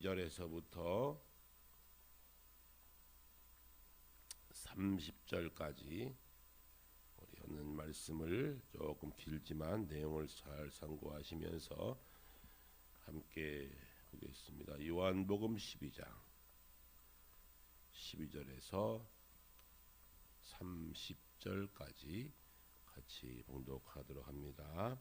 1절에서부터 30절까지 우리 하는 말씀을 조금 길지만 내용을 잘 참고하시면서 함께 보겠습니다. 요한복음 12장 12절에서 30절까지 같이 봉독하도록 합니다.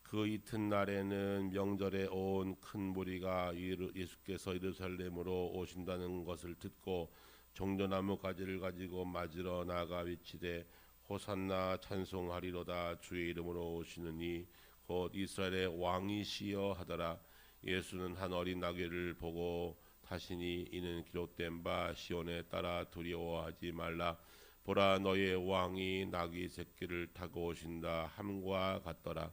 그 이튿날에는 명절에 온 큰 무리가 예수께서 예루살렘으로 오신다는 것을 듣고 종려나무 가지를 가지고 맞으러 나가 외치되 호산나 찬송하리로다 주의 이름으로 오시느니 곧 이스라엘의 왕이시여 하더라. 예수는 한 어린 나귀를 보고 타시니 이는 기록된 바 시온에 따라 두려워하지 말라. 보라 너의 왕이 나귀 새끼를 타고 오신다 함과 같더라.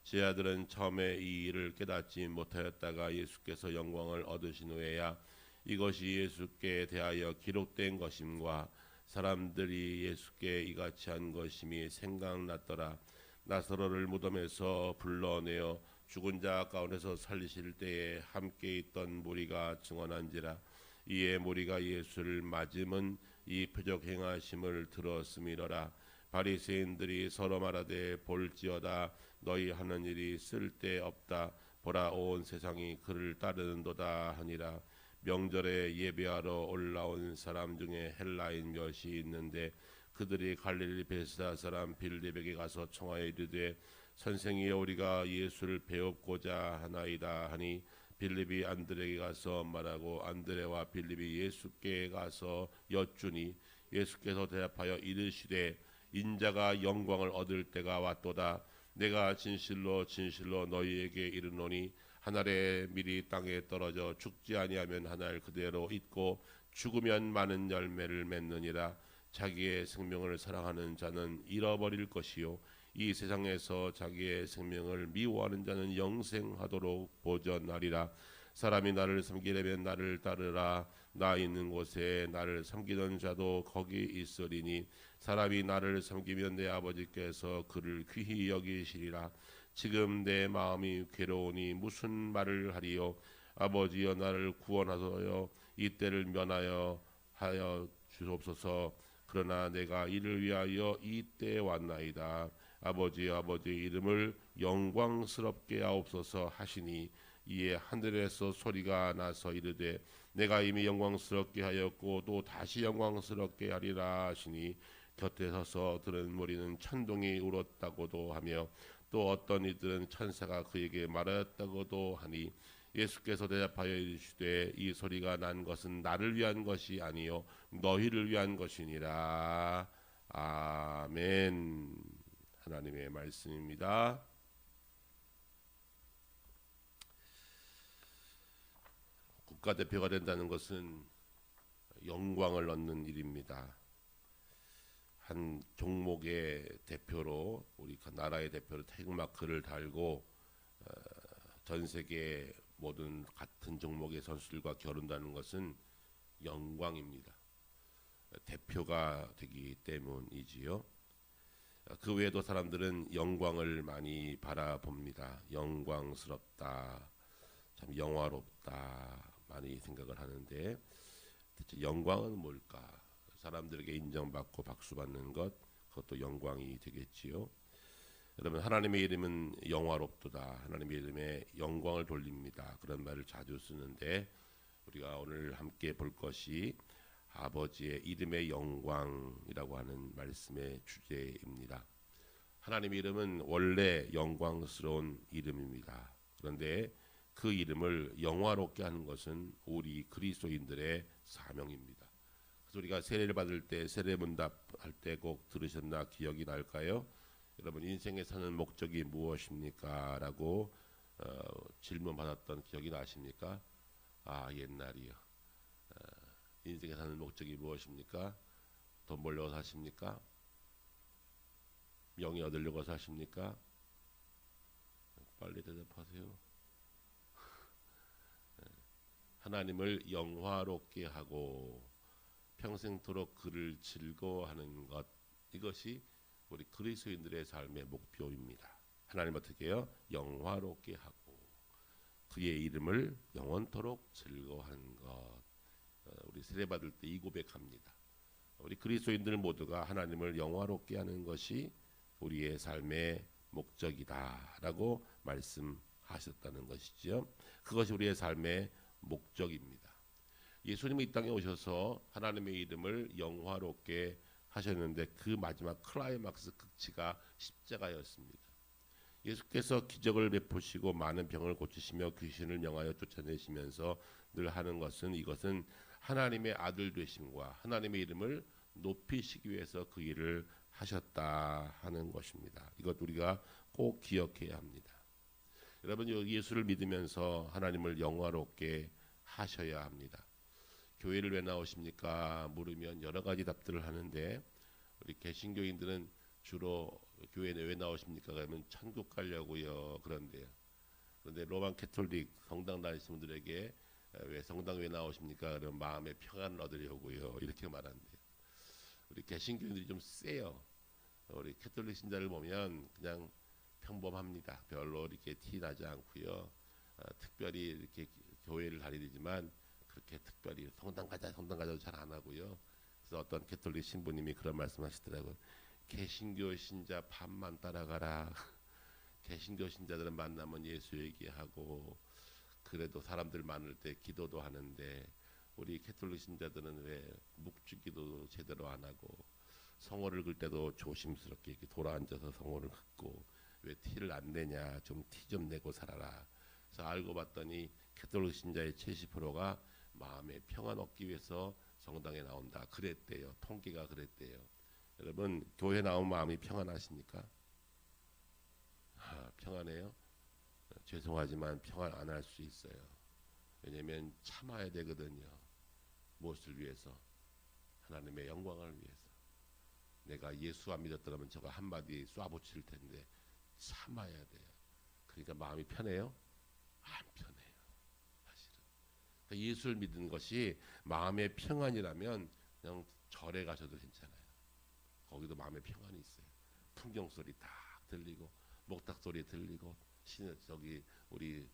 제 아들은 처음에 이 일을 깨닫지 못하였다가 예수께서 영광을 얻으신 후에야 이것이 예수께 대하여 기록된 것임과 사람들이 예수께 이같이 한 것임이 생각났더라. 나사로를 무덤에서 불러내어 죽은 자 가운데서 살리실 때에 함께 있던 무리가 증언한지라. 이에 무리가 예수를 맞음은 이 표적 행하심을 들었음이로라. 바리새인들이 서로 말하되 볼지어다 너희 하는 일이 쓸데없다. 보라 온 세상이 그를 따르는도다 하니라. 명절에 예배하러 올라온 사람 중에 헬라인 몇이 있는데 그들이 갈릴리 베스다 사람 빌립에게 가서 청하여 이르되 선생이여 우리가 예수를 배웁고자 하나이다 하니 빌립이 안드레에게 가서 말하고 안드레와 빌립이 예수께 가서 여쭈니 예수께서 대답하여 이르시되 인자가 영광을 얻을 때가 왔도다. 내가 진실로 진실로 너희에게 이르노니 한 알에 밀이 땅에 떨어져 죽지 아니하면 한 알 그대로 있고 죽으면 많은 열매를 맺느니라. 자기의 생명을 사랑하는 자는 잃어버릴 것이요 이 세상에서 자기의 생명을 미워하는 자는 영생하도록 보전하리라. 사람이 나를 섬기려면 나를 따르라. 나 있는 곳에 나를 섬기던 자도 거기 있으리니 사람이 나를 섬기면 내 아버지께서 그를 귀히 여기시리라. 지금 내 마음이 괴로우니 무슨 말을 하리요. 아버지여 나를 구원하소서 이 때를 면하여 하여 주옵소서. 그러나 내가 이를 위하여 이 때에 왔나이다. 아버지여 아버지의 이름을 영광스럽게 하옵소서 하시니 이에 하늘에서 소리가 나서 이르되 내가 이미 영광스럽게 하였고 또 다시 영광스럽게 하리라 하시니 곁에 서서 들은 무리는 천둥이 울었다고도 하며 또 어떤 이들은 천사가 그에게 말하였다고도 하니 예수께서 대답하여 이르시되 이 소리가 난 것은 나를 위한 것이 아니요 너희를 위한 것이니라. 아멘. 하나님의 말씀입니다. 국가대표가 된다는 것은 영광을 얻는 일입니다. 한 종목의 대표로 우리 나라의 대표로 태극마크를 달고 전 세계 모든 같은 종목의 선수들과 겨룬다는 것은 영광입니다. 대표가 되기 때문이지요. 그 외에도 사람들은 영광을 많이 바라봅니다. 영광스럽다, 참 영화롭다 많이 생각을 하는데 대체 영광은 뭘까? 사람들에게 인정받고 박수받는 것, 그것도 영광이 되겠지요. 여러분 하나님의 이름은 영화롭도다. 하나님의 이름에 영광을 돌립니다. 그런 말을 자주 쓰는데 우리가 오늘 함께 볼 것이 아버지의 이름의 영광이라고 하는 말씀의 주제입니다. 하나님의 이름은 원래 영광스러운 이름입니다. 그런데 그 이름을 영화롭게 하는 것은 우리 그리스도인들의 사명입니다. 그래서 우리가 세례를 받을 때 세례문답할 때 꼭 들으셨나 기억이 날까요? 여러분 인생에 사는 목적이 무엇입니까? 라고 질문 받았던 기억이 나십니까? 옛날이요. 인생에 사는 목적이 무엇입니까? 돈 벌려고 사십니까? 명예 얻으려고 사십니까? 빨리 대답하세요. 하나님을 영화롭게 하고 평생토록 그를 즐거워하는 것, 이것이 우리 그리스도인들의 삶의 목표입니다. 하나님 어떻게 해요? 영화롭게 하고 그의 이름을 영원토록 즐거워하는 것. 우리 세례 받을 때 이 고백합니다. 우리 그리스도인들 모두가 하나님을 영화롭게 하는 것이 우리의 삶의 목적이다라고 말씀하셨다는 것이죠. 그것이 우리의 삶의 목적입니다. 예수님이 이 땅에 오셔서 하나님의 이름을 영화롭게 하셨는데 그 마지막 클라이막스 극치가 십자가였습니다. 예수께서 기적을 베푸시고 많은 병을 고치시며 귀신을 명하여 쫓아내시면서 늘 하는 것은 이것은 하나님의 아들 되심과 하나님의 이름을 높이시기 위해서 그 일을 하셨다 하는 것입니다. 이것 우리가 꼭 기억해야 합니다. 여러분 예수를 믿으면서 하나님을 영화롭게 하셔야 합니다. 교회를 왜 나오십니까? 물으면 여러 가지 답들을 하는데 우리 개신교인들은 주로 교회에 왜 나오십니까? 그러면 천국 가려고요. 그런데요. 그런데 로만 캐톨릭 성당 다니시는 분들에게 왜 성당 왜 나오십니까? 그러면 마음의 평안을 얻으려고요. 이렇게 말한대요. 우리 개신교인들이 좀 세요. 우리 캐톨릭 신자를 보면 그냥 평범합니다. 별로 이렇게 티 나지 않고요. 특별히 이렇게 교회를 다니지만 그렇게 특별히 성당 가자도 잘 안 하고요. 그래서 어떤 캐톨릭 신부님이 그런 말씀하시더라고요. 개신교 신자 반만 따라가라. 개신교 신자들은 만나면 예수 얘기하고 그래도 사람들 많을 때 기도도 하는데 우리 캐톨릭 신자들은 왜 묵주기도 제대로 안 하고 성호를 긁을 때도 조심스럽게 이렇게 돌아앉아서 성호를 긁고 왜 티를 안 내냐, 좀 티 좀 내고 살아라. 그래서 알고 봤더니 캐톨릭 신자의 70%가 마음의 평안 얻기 위해서 성당에 나온다. 그랬대요. 통계가 그랬대요. 여러분 교회 나온 마음이 평안하십니까? 평안해요? 죄송하지만 평안 안 할 수 있어요. 왜냐하면 참아야 되거든요. 무엇을 위해서? 하나님의 영광을 위해서. 내가 예수 안 믿었더라면 저거 한마디 쏴붙일 텐데 참아야 돼요. 그러니까 마음이 편해요? 안 편해요. 사실은. 그러니까 예수를 믿는 것이 마음의 평안이라면 그냥 절에 가셔도 괜찮아요. 거기도 마음의 평안이 있어요. 풍경 소리 딱 들리고 목탁 소리 들리고 저기 우리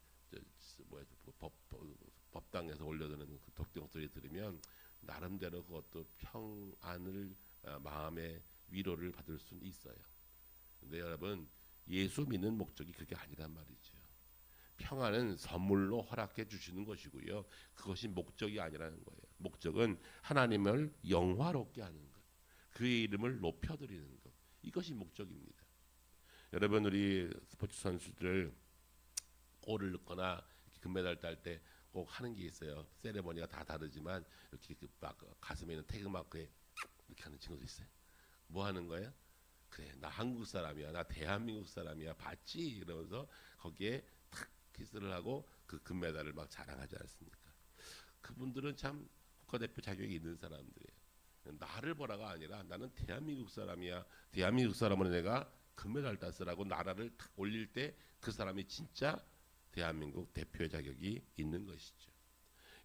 법당에서 올려드는 그 독경 소리 들으면 나름대로 그것도 평안을 마음의 위로를 받을 수는 있어요. 근데 여러분 예수 믿는 목적이 그게 아니란 말이죠. 평안은 선물로 허락해 주시는 것이고요. 그것이 목적이 아니라는 거예요. 목적은 하나님을 영화롭게 하는 것, 그의 이름을 높여드리는 것, 이것이 목적입니다. 여러분 우리 스포츠 선수들 골을 넣거나 금메달 딸 때 꼭 하는 게 있어요. 세레머니가 다 다르지만 이렇게 막 가슴에 있는 태극마크에 이렇게 하는 친구도 있어요. 뭐 하는 거예요? 그래 나 한국 사람이야, 나 대한민국 사람이야, 봤지? 이러면서 거기에 탁 키스를 하고 그 금메달을 막 자랑하지 않습니까? 그분들은 참 국가대표 자격이 있는 사람들이에요. 나를 보라가 아니라 나는 대한민국 사람이야, 대한민국 사람은 내가 금메달 땄으라고 나라를 탁 올릴 때 그 사람이 진짜 대한민국 대표의 자격이 있는 것이죠.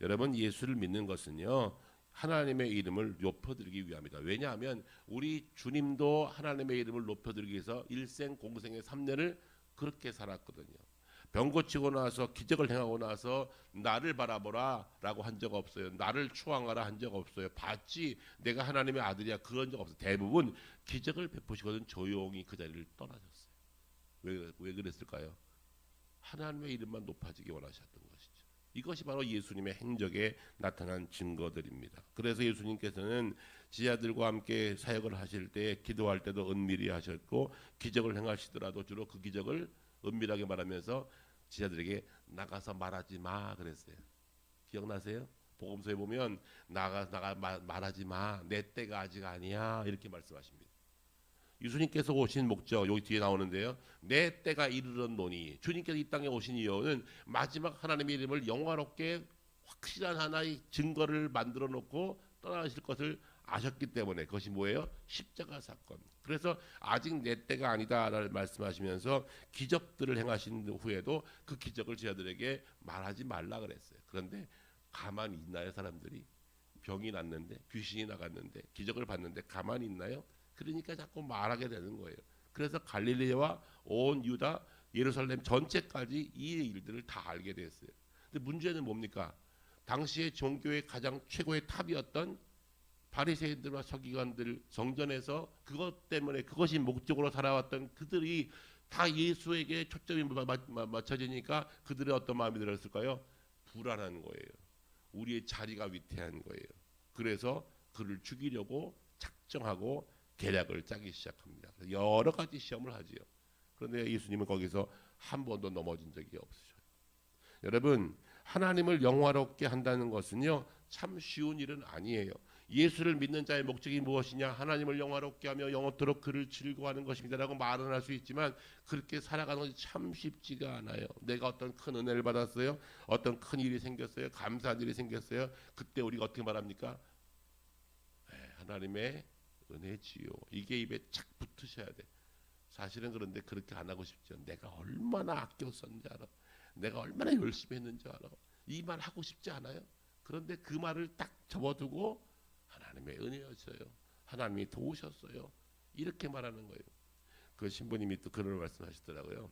여러분 예수를 믿는 것은요 하나님의 이름을 높여드리기 위함이다. 왜냐하면 우리 주님도 하나님의 이름을 높여드리기 위해서 일생 공생의 3년을 그렇게 살았거든요. 병 고치고 나서 기적을 행하고 나서 나를 바라보라 라고 한 적 없어요. 나를 추앙하라 한 적 없어요. 봤지 내가 하나님의 아들이야 그런 적 없어요. 대부분 기적을 베푸시거든 조용히 그 자리를 떠나셨어요. 왜 그랬을까요? 하나님의 이름만 높아지기 원하셨던 것이죠. 이것이 바로 예수님의 행적에 나타난 증거들입니다. 그래서 예수님께서는 지하들과 함께 사역을 하실 때 기도할 때도 은밀히 하셨고 기적을 행하시더라도 주로 그 기적을 은밀하게 말하면서 지하들에게 나가서 말하지 마 그랬어요. 기억나세요? 복음서에 보면 나가 말하지 마. 내 때가 아직 아니야. 이렇게 말씀하십니다. 예수님께서 오신 목적 여기 뒤에 나오는데요. 내 때가 이르렀노니 주님께서 이 땅에 오신 이유는 마지막 하나님의 이름을 영화롭게 확실한 하나의 증거를 만들어 놓고 떠나실 것을 아셨기 때문에 그것이 뭐예요? 십자가 사건. 그래서 아직 내 때가 아니다라고 말씀하시면서 기적들을 행하신 후에도 그 기적을 제자들에게 말하지 말라 그랬어요. 그런데 가만히 있나요? 사람들이 병이 났는데 귀신이 나갔는데 기적을 봤는데 가만히 있나요? 그러니까 자꾸 말하게 되는 거예요. 그래서 갈릴리와 온 유다 예루살렘 전체까지 이 일들을 다 알게 됐어요. 근데 문제는 뭡니까? 당시에 종교의 가장 최고의 탑이었던 바리새인들과 서기관들, 성전에서 그것 때문에 그것이 목적으로 살아왔던 그들이 다 예수에게 초점이 맞춰지니까 그들의 어떤 마음이 들었을까요? 불안한 거예요. 우리의 자리가 위태한 거예요. 그래서 그를 죽이려고 작정하고 계략을 짜기 시작합니다. 여러 가지 시험을 하지요. 그런데 예수님은 거기서 한 번도 넘어진 적이 없으셔요. 여러분, 하나님을 영화롭게 한다는 것은요, 참 쉬운 일은 아니에요. 예수를 믿는 자의 목적이 무엇이냐? 하나님을 영화롭게 하며 영원토록 그를 즐거워하는 것입니다라고 말은 할 수 있지만 그렇게 살아가는 것이 참 쉽지가 않아요. 내가 어떤 큰 은혜를 받았어요. 어떤 큰 일이 생겼어요. 감사한 일이 생겼어요. 그때 우리가 어떻게 말합니까? 하나님의 은혜지요. 이게 입에 착 붙으셔야 돼. 사실은 그런데 그렇게 안 하고 싶죠. 내가 얼마나 아꼈었는지 알아. 내가 얼마나 열심히 했는지 알아. 이 말 하고 싶지 않아요? 그런데 그 말을 딱 접어두고 하나님의 은혜였어요. 하나님이 도우셨어요. 이렇게 말하는 거예요. 그 신부님이 또 그런 말씀하시더라고요.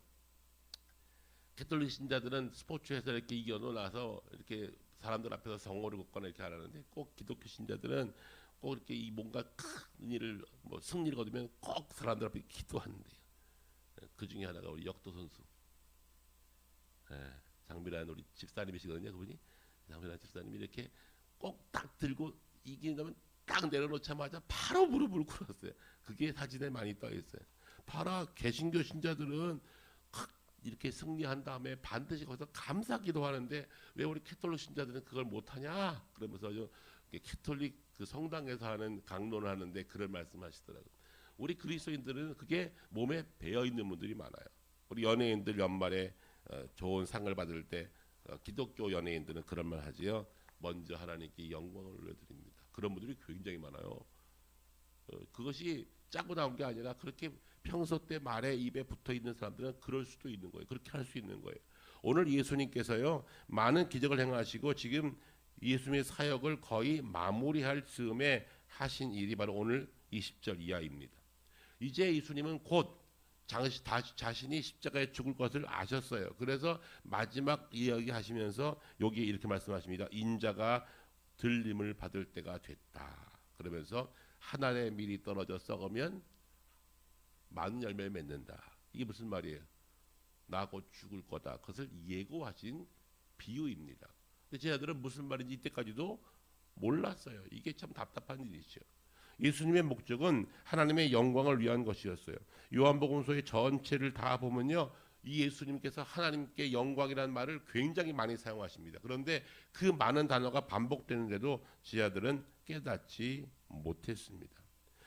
캐톨릭 신자들은 스포츠에서 이렇게 이겨놓고 나서 이렇게 사람들 앞에서 성호를 걷거나 이렇게 하라는데 꼭 기독교 신자들은 꼭 이렇게 이 뭔가 큰 일을 뭐 승리를 거두면 꼭 사람들 앞에 기도하는데요. 그 중에 하나가 우리 역도 선수 장미란 우리 집사님이시거든요. 그분이 장미란 집사님이 이렇게 꼭 딱 들고 이기려면 딱 내려놓자마자 바로 무릎을 꿇었어요. 그게 사진에 많이 떠 있어요. 봐라, 개신교 신자들은 이렇게 승리한 다음에 반드시 거기서 감사 기도하는데 왜 우리 캐톨릭 신자들은 그걸 못하냐? 그러면서 캐톨릭 그 성당에서 하는 강론을 하는데 그런 말씀하시더라고요. 우리 그리스도인들은 그게 몸에 배어 있는 분들이 많아요. 우리 연예인들 연말에 좋은 상을 받을 때 기독교 연예인들은 그런 말 하지요. 먼저 하나님께 영광을 올려드립니다. 그런 분들이 굉장히 많아요. 그것이 짜고 나온 게 아니라 그렇게 평소 때 말에 입에 붙어 있는 사람들은 그럴 수도 있는 거예요. 그렇게 할 수 있는 거예요. 오늘 예수님께서요 많은 기적을 행하시고 지금 예수님의 사역을 거의 마무리할 즈음에 하신 일이 바로 오늘 20절 이하입니다. 이제 예수님은 곧 자신이 십자가에 죽을 것을 아셨어요. 그래서 마지막 이야기 하시면서 여기 이렇게 말씀하십니다. 인자가 들림을 받을 때가 됐다. 그러면서 한 알의 밀이 떨어져 썩으면 많은 열매를 맺는다. 이게 무슨 말이에요? 나 곧 죽을 거다. 그것을 예고하신 비유입니다. 근데 제 아들은 무슨 말인지 이때까지도 몰랐어요. 이게 참 답답한 일이죠. 예수님의 목적은 하나님의 영광을 위한 것이었어요. 요한복음서의 전체를 다 보면요, 이 예수님께서 하나님께 영광이라는 말을 굉장히 많이 사용하십니다. 그런데 그 많은 단어가 반복되는데도 제 아들은 깨닫지 못했습니다.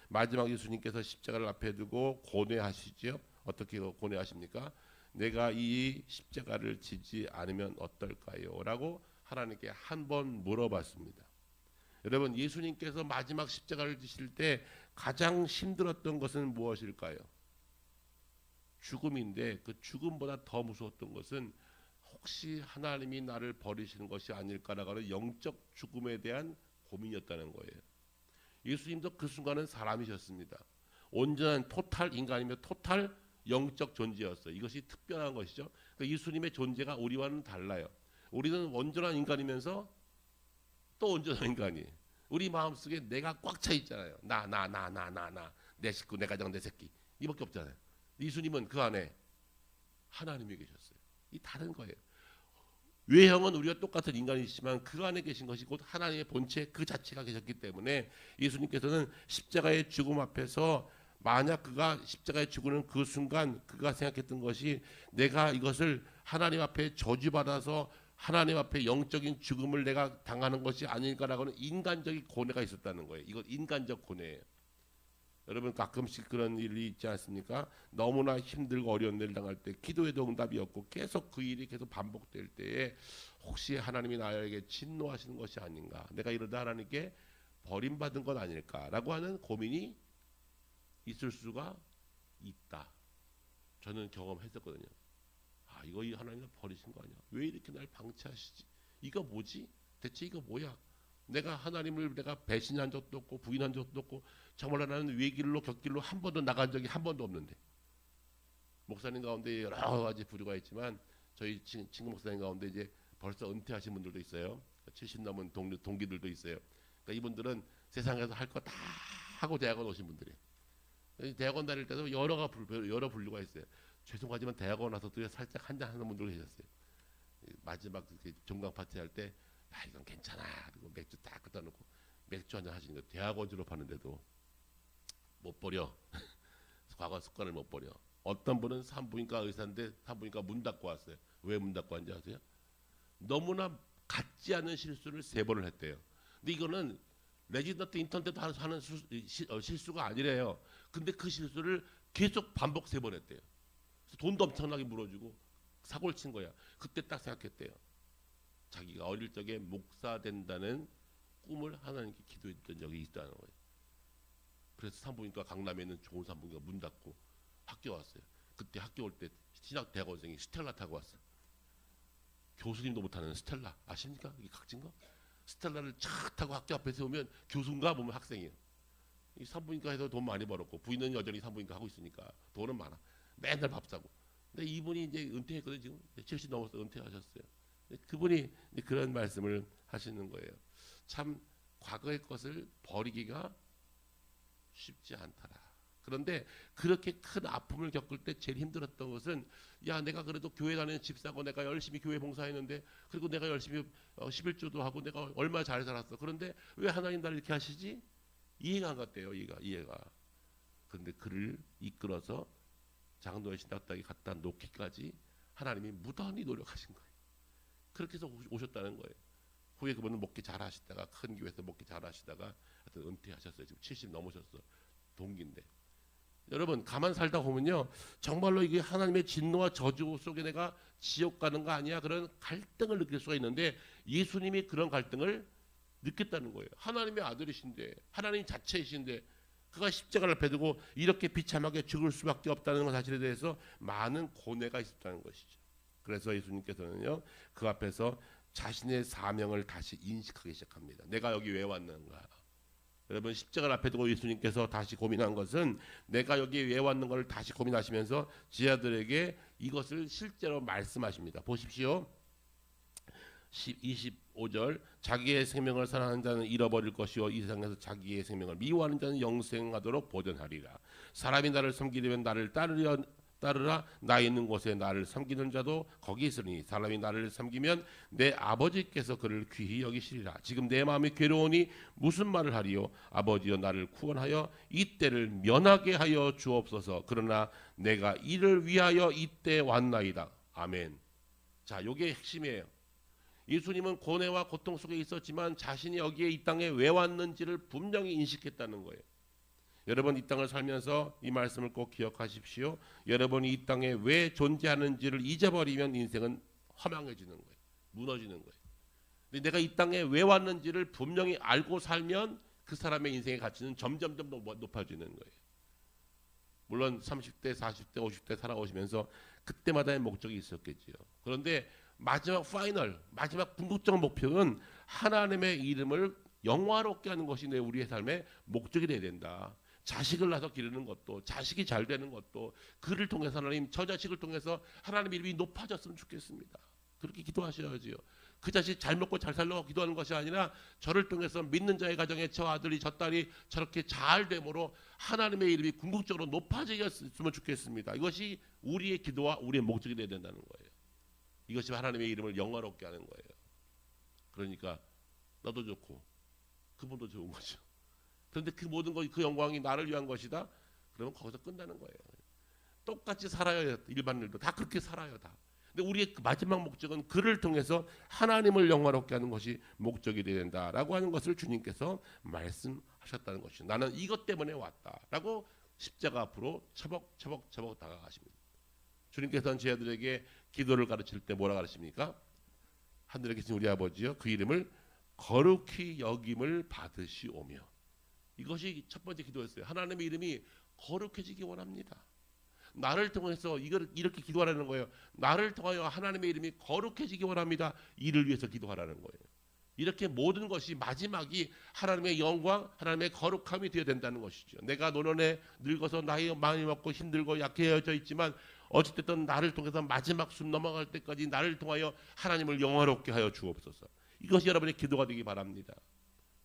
마지막 예수님께서 십자가를 앞에 두고 고뇌하시죠. 어떻게 고뇌하십니까? 내가 이 십자가를 지지 않으면 어떨까요? 라고 하나님께 한 번 물어봤습니다. 여러분, 예수님께서 마지막 십자가를 지실 때 가장 힘들었던 것은 무엇일까요? 죽음인데 그 죽음보다 더 무서웠던 것은 혹시 하나님이 나를 버리시는 것이 아닐까라고 하는 영적 죽음에 대한 고민이었다는 거예요. 예수님도 그 순간은 사람이셨습니다. 온전한 토탈 인간이며 토탈 영적 존재였어요. 이것이 특별한 것이죠. 그러니까 예수님의 존재가 우리와는 달라요. 우리는 온전한 인간이면서 또 온전한 인간이. 우리 마음속에 내가 꽉 차 있잖아요. 나, 내 식구, 내 가정, 내 새끼. 이밖에 없잖아요. 예수님은 그 안에 하나님이 계셨어요. 이 다른 거예요. 외형은 우리가 똑같은 인간이지만 그 안에 계신 것이 곧 하나님의 본체 그 자체가 계셨기 때문에 예수님께서는 십자가의 죽음 앞에서 만약 그가 십자가에 죽는 그 순간 그가 생각했던 것이 내가 이것을 하나님 앞에 저주받아서 하나님 앞에 영적인 죽음을 내가 당하는 것이 아닐까라고 하는 인간적인 고뇌가 있었다는 거예요. 이건 인간적 고뇌예요. 여러분 가끔씩 그런 일이 있지 않습니까? 너무나 힘들고 어려운 일을 당할 때 기도에도 응답이 없고 계속 그 일이 계속 반복될 때에 혹시 하나님이 나에게 진노하시는 것이 아닌가, 내가 이러다 하나님께 버림받은 건 아닐까라고 하는 고민이 있을 수가 있다. 저는 경험했었거든요. 아, 이거 하나님이 버리신 거 아니야? 왜 이렇게 날 방치하시지? 이거 뭐지? 대체 이거 뭐야? 내가 하나님을 내가 배신한 적도 없고 부인한 적도 없고 정말 나는 외길로 곁길로 한 번도 나간 적이 한 번도 없는데 목사님 가운데 여러 가지 부류가 있지만 저희 친구 목사님 가운데 이제 벌써 은퇴하신 분들도 있어요. 70 넘은 동기들도 있어요. 그러니까 이분들은 세상에서 할 거 다 하고 대학원 오신 분들이에요. 대학원 다닐 때도 여러 분류가 있어요. 죄송하지만 대학원 와서도 살짝 한잔 하는 분들 계셨어요. 마지막 종강 파티 할 때, 야 이건 괜찮아. 그리고 맥주 딱 갖다 놓고 맥주 한잔 하시는 거. 대학원 졸업하는데도 못 버려. 과거 습관을 못 버려. 어떤 분은 산부인과 의사인데 산부인과 문 닫고 왔어요. 왜 문 닫고 왔는지 아세요? 너무나 같지 않은 실수를 3번을 했대요. 근데 이거는 레지던트 인턴 때도 하는 실수가 아니래요. 근데 그 실수를 계속 반복 3번 했대요. 그래서 돈도 엄청나게 물어주고 사고를 친 거야. 그때 딱 생각했대요. 자기가 어릴 적에 목사 된다는 꿈을 하나님께 기도했던 적이 있다는 거예요. 그래서 산부인과 강남에 있는 좋은 산부인과 문 닫고 학교 왔어요. 그때 학교 올 때 신학 대학원생이 스텔라 타고 왔어요. 교수님도 못하는 스텔라 아십니까? 이게 각진 거? 스텔라를 착 타고 학교 앞에 세우면 교수인가 보면 학생이에요. 이 산부인과에서 돈 많이 벌었고 부인은 여전히 산부인과 하고 있으니까 돈은 많아. 맨날 밥 사고. 근데 이분이 이제 은퇴했거든요. 지금 70 넘어서 은퇴하셨어요. 그분이 그런 말씀을 하시는 거예요. 참 과거의 것을 버리기가 쉽지 않더라. 그런데 그렇게 큰 아픔을 겪을 때 제일 힘들었던 것은 야 내가 그래도 교회 다니는 집사고 내가 열심히 교회 봉사했는데 그리고 내가 열심히 11조도 하고 내가 얼마나 잘 살았어. 그런데 왜 하나님 나를 이렇게 하시지? 이해가 안 갔대요. 이해가. 그런데 그를 이끌어서 장로의 신학당에 갖다 놓기까지 하나님이 무던히 노력하신 거예요. 그렇게 해서 오셨다는 거예요. 후에 그분은 목회 잘 하시다가 큰 교회에서 목회 잘 하시다가 하여튼 은퇴하셨어요. 지금 70 넘으셨어. 동기인데. 여러분 가만 살다 보면요. 정말로 이게 하나님의 진노와 저주 속에 내가 지옥 가는 거 아니야? 그런 갈등을 느낄 수가 있는데 예수님이 그런 갈등을 느꼈다는 거예요. 하나님의 아들이신데 하나님 자체이신데 그가 십자가를 앞에 두고 이렇게 비참하게 죽을 수밖에 없다는 사실에 대해서 많은 고뇌가 있었다는 것이죠. 그래서 예수님께서는요. 그 앞에서 자신의 사명을 다시 인식하기 시작합니다. 내가 여기 왜 왔는가? 여러분 십자가를 앞에 두고 예수님께서 다시 고민한 것은 내가 여기 왜 왔는가를 다시 고민하시면서 제자들에게 이것을 실제로 말씀하십니다. 보십시오. 25절 자기의 생명을 사랑하는 자는 잃어버릴 것이요 이 세상에서 자기의 생명을 미워하는 자는 영생하도록 보존하리라. 사람이 나를 섬기려면 나를 따르라. 나 있는 곳에 나를 섬기는 자도 거기 있으니 사람이 나를 섬기면 내 아버지께서 그를 귀히 여기시리라. 지금 내 마음이 괴로우니 무슨 말을 하리요? 아버지여 나를 구원하여 이때를 면하게 하여 주옵소서. 그러나 내가 이를 위하여 이때 왔나이다. 아멘. 자, 요게 핵심이에요. 예수님은 고뇌와 고통 속에 있었지만 자신이 여기에 이 땅에 왜 왔는지를 분명히 인식했다는 거예요. 여러분 이 땅을 살면서 이 말씀을 꼭 기억하십시오. 여러분이 이 땅에 왜 존재하는지를 잊어버리면 인생은 허망해지는 거예요. 무너지는 거예요. 근데 내가 이 땅에 왜 왔는지를 분명히 알고 살면 그 사람의 인생의 가치는 점점 높아지는 거예요. 물론 30대, 40대, 50대 살아오시면서 그때마다의 목적이 있었겠지요. 그런데 마지막 마지막 궁극적 목표는 하나님의 이름을 영화롭게 하는 것이 우리의 삶의 목적이 돼야 된다. 자식을 낳아서 기르는 것도 자식이 잘 되는 것도 그를 통해서 하나님 저 자식을 통해서 하나님 이름이 높아졌으면 좋겠습니다. 그렇게 기도하셔야지요. 그 자식 잘 먹고 잘 살려고 기도하는 것이 아니라 저를 통해서 믿는 자의 가정에 저 아들이 저 딸이 저렇게 잘 됨으로 하나님의 이름이 궁극적으로 높아지겠으면 좋겠습니다. 이것이 우리의 기도와 우리의 목적이 돼야 된다는 거예요. 이것이 하나님의 이름을 영화롭게 하는 거예요. 그러니까 너도 좋고 그분도 좋은 거죠. 그런데 그 모든 것, 그 영광이 나를 위한 것이다. 그러면 거기서 끝나는 거예요. 똑같이 살아요. 일반인들도 다 그렇게 살아요. 다. 근데 우리의 마지막 목적은 그를 통해서 하나님을 영화롭게 하는 것이 목적이 되어야 된다라고 하는 것을 주님께서 말씀하셨다는 것이죠. 나는 이것 때문에 왔다라고 십자가 앞으로 처벅처벅 다가가십니다. 주님께서는 제자들에게 기도를 가르칠 때 뭐라 가르칩니까? 하늘에 계신 우리 아버지여 그 이름을 거룩히 여김을 받으시오며. 이것이 첫 번째 기도였어요. 하나님의 이름이 거룩해지기 원합니다. 나를 통해서 이렇게 기도하라는 거예요. 나를 통하여 하나님의 이름이 거룩해지기 원합니다. 이를 위해서 기도하라는 거예요. 이렇게 모든 것이 마지막이 하나님의 영광, 하나님의 거룩함이 되어야 된다는 것이죠. 내가 노년에 늙어서 나이 많이 먹고 힘들고 약해져 있지만 어찌됐든 나를 통해서 마지막 숨 넘어갈 때까지 나를 통하여 하나님을 영화롭게 하여 주옵소서. 이것이 여러분의 기도가 되기 바랍니다.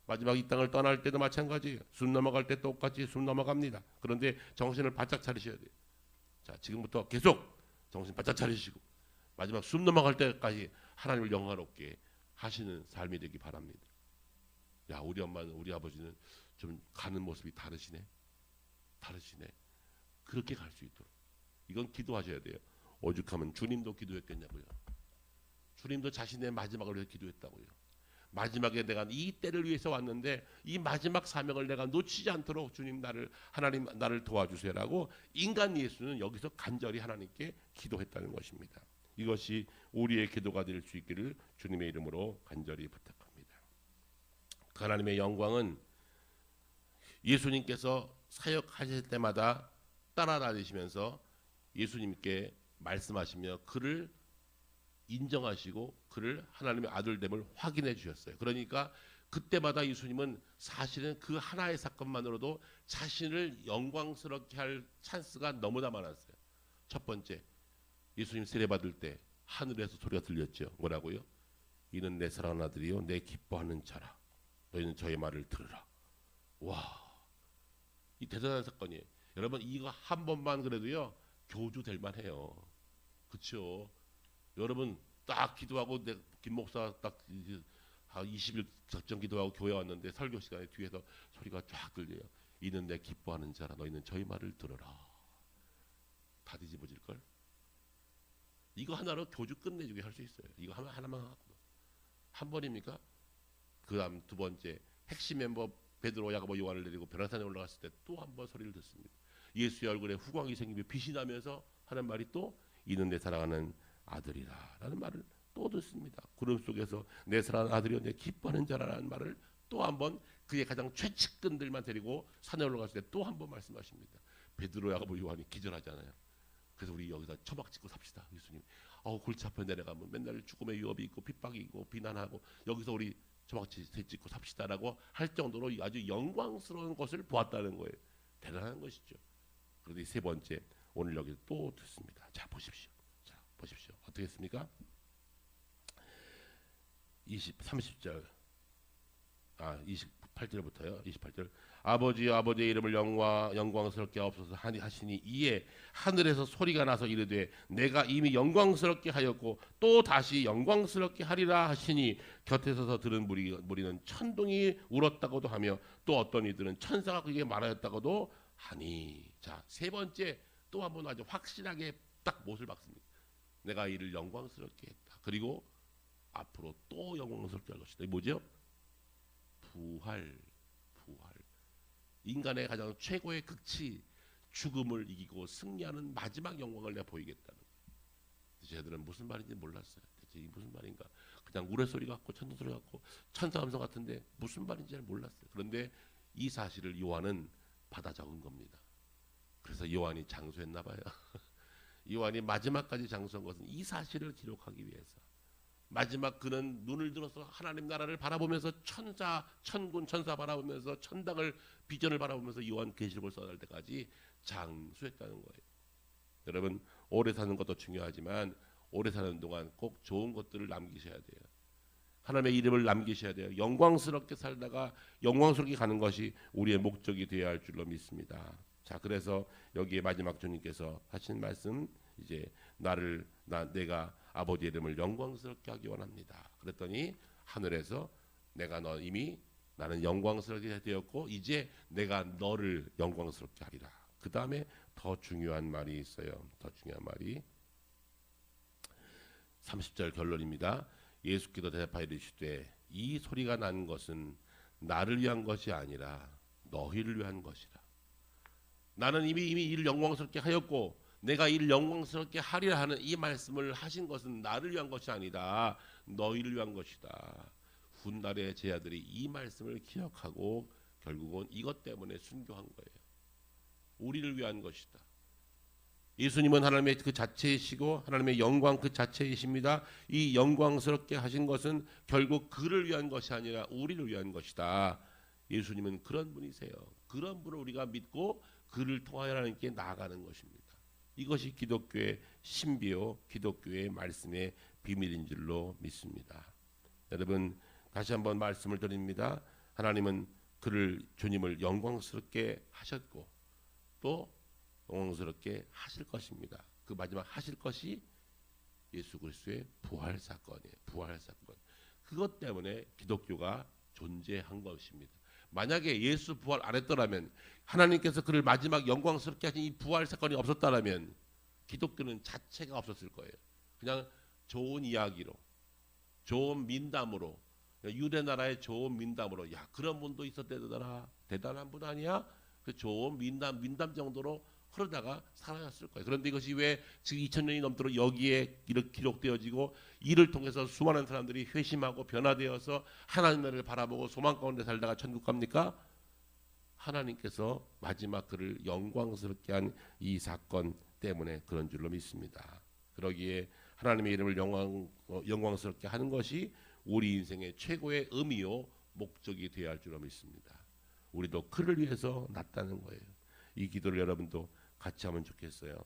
마지막 이 땅을 떠날 때도 마찬가지예요. 숨 넘어갈 때 똑같이 숨 넘어갑니다. 그런데 정신을 바짝 차리셔야 돼요. 자, 지금부터 계속 정신 바짝 차리시고 마지막 숨 넘어갈 때까지 하나님을 영화롭게 하시는 삶이 되기 바랍니다. 야, 우리 엄마는, 우리 아버지는 좀 가는 모습이 다르시네. 그렇게 갈 수 있도록. 이건 기도하셔야 돼요. 오죽하면 주님도 기도했겠냐고요. 주님도 자신의 마지막을 위해서 기도했다고요. 마지막에 내가 이 때를 위해서 왔는데 이 마지막 사명을 내가 놓치지 않도록 주님 하나님 나를 도와주세요라고 인간 예수는 여기서 간절히 하나님께 기도했다는 것입니다. 이것이 우리의 기도가 될 수 있기를 주님의 이름으로 간절히 부탁합니다. 그 하나님의 영광은 예수님께서 사역하실 때마다 따라다니시면서 예수님께 말씀하시며 그를 인정하시고 그를 하나님의 아들됨을 확인해 주셨어요. 그러니까 그때마다 예수님은 사실은 그 하나의 사건만으로도 자신을 영광스럽게 할 찬스가 너무나 많았어요. 첫 번째, 예수님 세례받을 때 하늘에서 소리가 들렸죠. 뭐라고요? 이는 내 사랑하는 아들이요 내 기뻐하는 자라. 너희는 저의 말을 들으라. 와, 이 대단한 사건이에요. 여러분 이거 한 번만 그래도요 교주될 만해요. 그렇죠? 여러분 딱 기도하고 김 목사 딱 20일 작정 기도하고 교회 왔는데 설교 시간에 뒤에서 소리가 쫙 들려요. 이는 내 기뻐하는 자라. 너희는 저희 말을 들어라. 다 뒤집어질 걸. 이거 하나로 교주 끝내주게 할 수 있어요. 이거 하나만 하고 한 번입니까? 그다음 두 번째 핵심 멤버 베드로, 야고보, 요한을 데리고 변화산에 올라갔을 때 또 한 번 소리를 듣습니다. 예수의 얼굴에 후광이 생기며 빛이 나면서 하는 말이 또 이는 내 사랑하는 아들이라 라는 말을 또 듣습니다. 구름 속에서 내 사랑하는 아들이여 내 기뻐하는 자라는 말을 또 한 번 그의 가장 최측근들만 데리고 산에 올라갔을 때 또 한 번 말씀하십니다. 베드로, 야고보, 요한이 기절하잖아요. 그래서 우리 여기다 처박 짓고 삽시다. 예수님 골치 아파 내려가면 맨날 죽음의 위협이 있고 핍박이 있고 비난하고 여기서 우리 처박 짓고 삽시다라고 할 정도로 아주 영광스러운 것을 보았다는 거예요. 대단한 것이죠. 그런데 세 번째 오늘 여기 또 듣습니다. 자 보십시오. 어떻게 했습니까? 30절 28절부터요. 28절 아버지의 이름을 영광스럽게 하옵소서 하시니 이에 하늘에서 소리가 나서 이르되 내가 이미 영광스럽게 하였고 또 다시 영광스럽게 하리라 하시니 곁에 서서 들은 무리는 천둥이 울었다고도 하며 또 어떤 이들은 천사가 그에게 말하였다고도 하니. 자, 세 번째 또 한 번 아주 확실하게 딱 못을 박습니다. 내가 이를 영광스럽게 했다. 그리고 앞으로 또 영광스럽게 할 것이다. 뭐죠? 부활. 인간의 가장 최고의 극치, 죽음을 이기고 승리하는 마지막 영광을 내가 보이겠다는 거예요. 저희들은 무슨 말인지 몰랐어요. 대체 이게 무슨 말인가? 그냥 우레소리 같고 천둥소리 같고 천사 음성 같은데 무슨 말인지 잘 몰랐어요. 그런데 이 사실을 요한은 받아 적은 겁니다. 그래서 요한이 장수했나 봐요. 요한이 마지막까지 장수한 것은 이 사실을 기록하기 위해서. 마지막 그는 눈을 들어서 하나님 나라를 바라보면서 천군 천사 바라보면서 천당을 비전을 바라보면서 요한 계시록을 써낼 때까지 장수했다는 거예요. 여러분 오래 사는 것도 중요하지만 오래 사는 동안 꼭 좋은 것들을 남기셔야 돼요. 하나님의 이름을 남기셔야 돼요. 영광스럽게 살다가 영광스럽게 가는 것이 우리의 목적이 되어야 할 줄로 믿습니다. 자, 그래서 여기에 마지막 주님께서 하신 말씀 이제 내가 아버지 이름을 영광스럽게 하기 원합니다. 그랬더니 하늘에서 나는 영광스럽게 되었고 이제 내가 너를 영광스럽게 하리라. 그 다음에 더 중요한 말이 있어요. 더 중요한 말이 30절 결론입니다. 예수께서 대답하여 이르시되 이 소리가 난 것은 나를 위한 것이 아니라 너희를 위한 것이라. 나는 이미 이를 영광스럽게 하였고 내가 이를 영광스럽게 하리라 하는 이 말씀을 하신 것은 나를 위한 것이 아니다. 너희를 위한 것이다. 훗날의 제자들이 이 말씀을 기억하고 결국은 이것 때문에 순교한 거예요. 우리를 위한 것이다. 예수님은 하나님의 그 자체이시고 하나님의 영광 그 자체이십니다. 이 영광스럽게 하신 것은 결국 그를 위한 것이 아니라 우리를 위한 것이다. 예수님은 그런 분이세요. 그런 분을 우리가 믿고 그를 통하여 하나님께 나아가는 것입니다. 이것이 기독교의 신비요 기독교의 말씀의 비밀인 줄로 믿습니다. 여러분 다시 한번 말씀을 드립니다. 하나님은 그를 주님을 영광스럽게 하셨고 또 영광스럽게 하실 것입니다. 그 마지막 하실 것이 예수 그리스도의 부활 사건이에요. 부활 사건. 그것 때문에 기독교가 존재한 것입니다. 만약에 예수 부활 안 했더라면 하나님께서 그를 마지막 영광스럽게 하신 이 부활 사건이 없었다면 기독교는 자체가 없었을 거예요. 그냥 좋은 이야기로 좋은 민담으로 유대 나라의 좋은 민담으로 야 그런 분도 있었대더라 대단한 분 아니야? 그 좋은 민담 정도로 흐르다가 사라졌을 거예요. 그런데 이것이 왜 지금 2000년이 넘도록 여기에 이렇게 기록되어지고 이를 통해서 수많은 사람들이 회심하고 변화되어서 하나님 나라를 바라보고 소망 가운데 살다가 천국 갑니까? 하나님께서 마지막 그를 영광스럽게 한 이 사건 때문에 그런 줄로 믿습니다. 그러기에 하나님의 이름을 영광스럽게 하는 것이 우리 인생의 최고의 의미요 목적이 되어야 할 줄로 믿습니다. 우리도 그를 위해서 났다는 거예요. 이 기도를 여러분도 같이 하면 좋겠어요.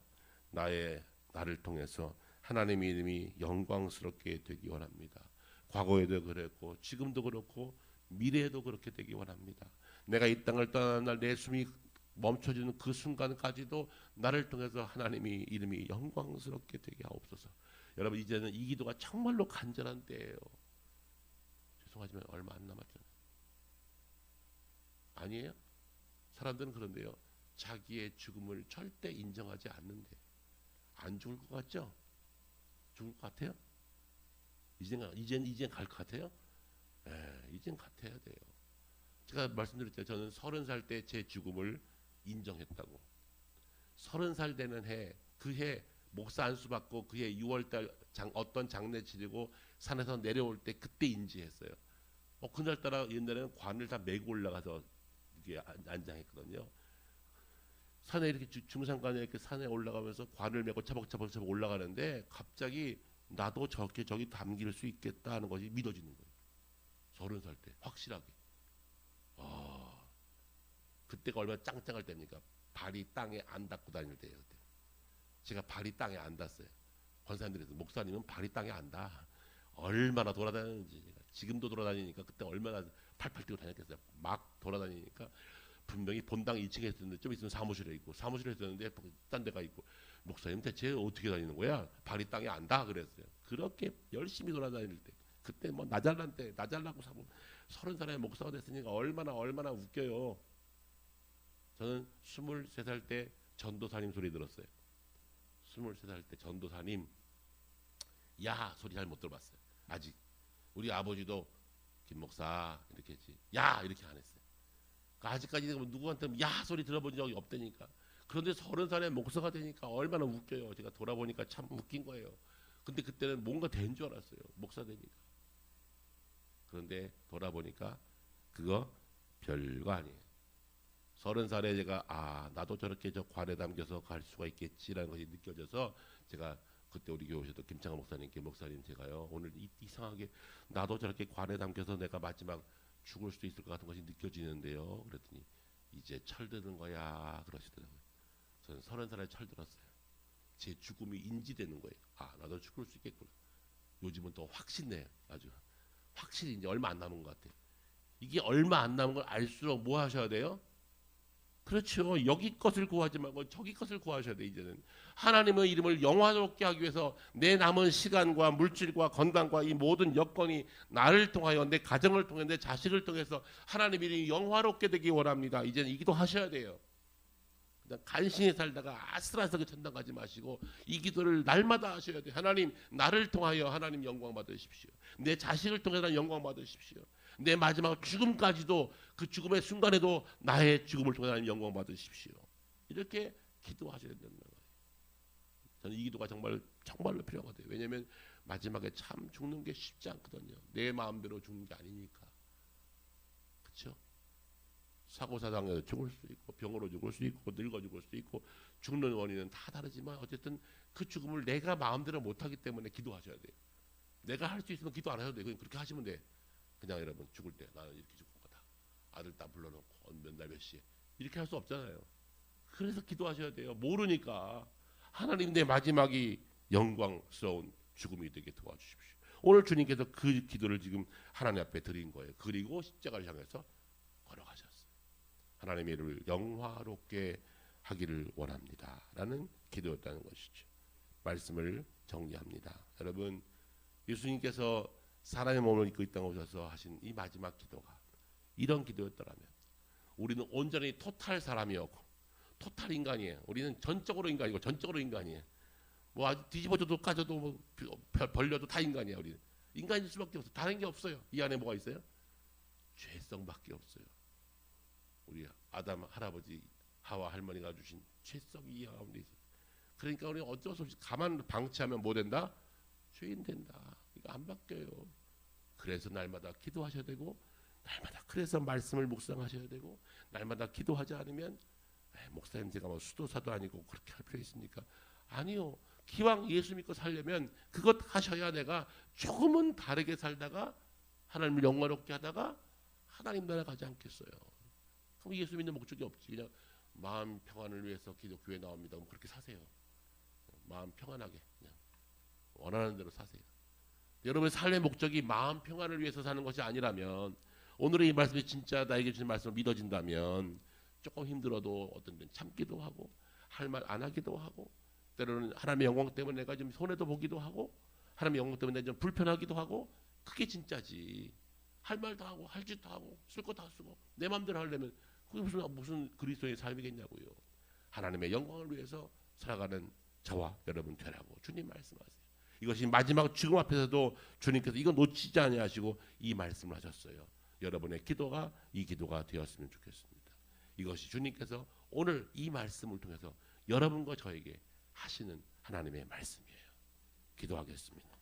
나를 통해서 하나님의 이름이 영광스럽게 되기 원합니다. 과거에도 그랬고 지금도 그렇고 미래에도 그렇게 되기 원합니다. 내가 이 땅을 떠나는 날 내 숨이 멈춰지는 그 순간까지도 나를 통해서 하나님의 이름이 영광스럽게 되게 하옵소서. 여러분 이제는 이 기도가 정말로 간절한 때예요. 죄송하지만 얼마 안 남았잖아요. 아니에요? 사람들은 그런데요. 자기의 죽음을 절대 인정하지 않는데 안 죽을 것 같죠? 죽을 것 같아요? 이젠 갈 것 같아요? 이젠 같아야 돼요. 제가 말씀드렸죠. 저는 30살 때 제 죽음을 인정했다고. 30살 되는 해, 그 해 목사 안수 받고 그 해 6월달 어떤 장례 치르고 산에서 내려올 때 그때 인지했어요. 그날따라 옛날에는 관을 다 메고 올라가서 이게 안장했거든요. 산에 이렇게 중산간에 이렇게 산에 올라가면서 관을 메고 차벅차벅 올라가는데 갑자기 나도 저기 담길 수 있겠다 하는 것이 믿어지는 거예요. 30살 때 확실하게. 그때가 얼마나 짱짱할 때입니까? 발이 땅에 안 닿고 다닐 때예요. 그때. 제가 발이 땅에 안 닿았어요. 권사님들에서 목사님은 발이 땅에 안 닿아. 얼마나 돌아다니는지. 지금도 돌아다니니까 그때 얼마나 팔팔 뛰고 다녔겠어요. 막 돌아다니니까 분명히 본당 2층에 있었는데 좀 있으면 사무실에 있고 사무실에 있었는데 딴 데가 있고 목사님 대체 어떻게 다니는 거야? 발이 땅에 안 닿아 그랬어요. 그렇게 열심히 돌아다닐 때 그때 뭐 나잘나고 사고 30살에 목사가 됐으니까 얼마나 웃겨요. 저는 23살 때 전도사님 소리 들었어요. 23살 때 전도사님 야 소리 잘 못 들어봤어요. 아직 우리 아버지도 김 목사 이렇게 했지 야 이렇게 안 했어요. 아직까지 누구한테 야 소리 들어본 적이 없다니까. 그런데 30살에 목사가 되니까 얼마나 웃겨요. 제가 돌아보니까 참 웃긴 거예요. 근데 그때는 뭔가 된 줄 알았어요. 목사 되니까. 그런데 돌아보니까 그거 별거 아니에요. 30살에 제가 나도 저렇게 저 관에 담겨서 갈 수가 있겠지라는 것이 느껴져서 제가 그때 우리 교회 오셨던 김창호 목사님께 목사님 제가요 오늘 이상하게 나도 저렇게 관에 담겨서 내가 마지막 죽을 수도 있을 것 같은 것이 느껴지는데요. 그랬더니 이제 철드는 거야 그러시더라고요. 저는 30살에 철들었어요. 제 죽음이 인지되는 거예요. 나도 죽을 수 있겠구나. 요즘은 더 확신해요. 아주 확실히 이제 얼마 안 남은 것 같아요. 이게 얼마 안 남은 걸 알수록 뭐 하셔야 돼요? 그렇죠. 여기 것을 구하지 말고 저기 것을 구하셔야 돼. 이제는 하나님의 이름을 영화롭게 하기 위해서 내 남은 시간과 물질과 건강과 이 모든 여건이 나를 통하여 내 가정을 통해 내 자식을 통해서 하나님 이름이 영화롭게 되기 원합니다. 이제는 이 기도 하셔야 돼요. 그냥 간신히 살다가 아슬아슬하게 천당 가지 마시고 이 기도를 날마다 하셔야 돼요. 하나님 나를 통하여 하나님 영광 받으십시오. 내 자식을 통해서 영광 받으십시오. 내 마지막 죽음까지도 그 죽음의 순간에도 나의 죽음을 통해 하나님 영광 받으십시오. 이렇게 기도하셔야 된다는 거예요. 저는 이 기도가 정말로 필요하거든요. 왜냐하면 마지막에 참 죽는 게 쉽지 않거든요. 내 마음대로 죽는 게 아니니까. 그렇죠? 사고사장에서 죽을 수 있고 병으로 죽을 수 있고 늙어 죽을 수 있고 죽는 원인은 다 다르지만 어쨌든 그 죽음을 내가 마음대로 못하기 때문에 기도하셔야 돼요. 내가 할 수 있으면 기도 안 해도 돼요. 그냥 그렇게 하시면 돼. 그냥 여러분 죽을 때 나는 이렇게 죽을 거다. 아들 딸 불러놓고 몇 날 몇 시에 이렇게 할 수 없잖아요. 그래서 기도하셔야 돼요. 모르니까 하나님 내 마지막이 영광스러운 죽음이 되게 도와주십시오. 오늘 주님께서 그 기도를 지금 하나님 앞에 드린 거예요. 그리고 십자가를 향해서 걸어가셨어요. 하나님의 이름을 영화롭게 하기를 원합니다 라는 기도였다는 것이죠. 말씀을 정리합니다. 여러분, 예수님께서 사람의 몸을 입고 이 땅에 오셔서 하신 이 마지막 기도가 이런 기도였더라면 우리는 온전히 토탈 사람이었고 토탈 인간이에요. 우리는 전적으로 인간이고 전적으로 인간이에요. 뭐 아주 뒤집어져도 까져도 뭐 벌려도 다 인간이야. 우리는 인간일 수밖에 없어. 다른 게 없어요. 이 안에 뭐가 있어요? 죄성밖에 없어요. 우리 아담 할아버지 하와 할머니가 주신 죄성이 이 가운데 있어요. 그러니까 우리 어쩔 수 없이 가만 방치하면 뭐 된다? 죄인 된다. 이거 안 바뀌어요. 그래서 날마다 기도하셔야 되고 날마다 그래서 말씀을 묵상하셔야 되고 날마다 기도하지 않으면 목사님 제가 뭐 수도사도 아니고 그렇게 할 필요 있습니까? 아니요. 기왕 예수 믿고 살려면 그것 하셔야 내가 조금은 다르게 살다가 하나님을 영광롭게 하다가 하나님 나라 가지 않겠어요. 그럼 예수 믿는 목적이 없지. 그냥 마음 평안을 위해서 기독교에 나옵니다. 그럼 그렇게 사세요. 마음 평안하게 그냥 원하는 대로 사세요. 여러분의 삶의 목적이 마음 평안을 위해서 사는 것이 아니라면 오늘의 이 말씀이 진짜 나에게 주신 말씀을 믿어진다면 조금 힘들어도 어떤 때는 참기도 하고 할 말 안 하기도 하고 때로는 하나님의 영광 때문에 내가 좀 손해도 보기도 하고 하나님의 영광 때문에 내가 좀 불편하기도 하고 그게 진짜지. 할 말도 하고 할 짓도 하고 쓸 거 다 쓰고 내 마음대로 하려면 그게 무슨 그리스도의 삶이겠냐고요. 하나님의 영광을 위해서 살아가는 저와 여러분 되라고 주님 말씀하세요. 이것이 마지막 죽음 앞에서도 주님께서 이거 놓치지 아니하시고 이 말씀을 하셨어요. 여러분의 기도가 이 기도가 되었으면 좋겠습니다. 이것이 주님께서 오늘 이 말씀을 통해서 여러분과 저에게 하시는 하나님의 말씀이에요. 기도하겠습니다.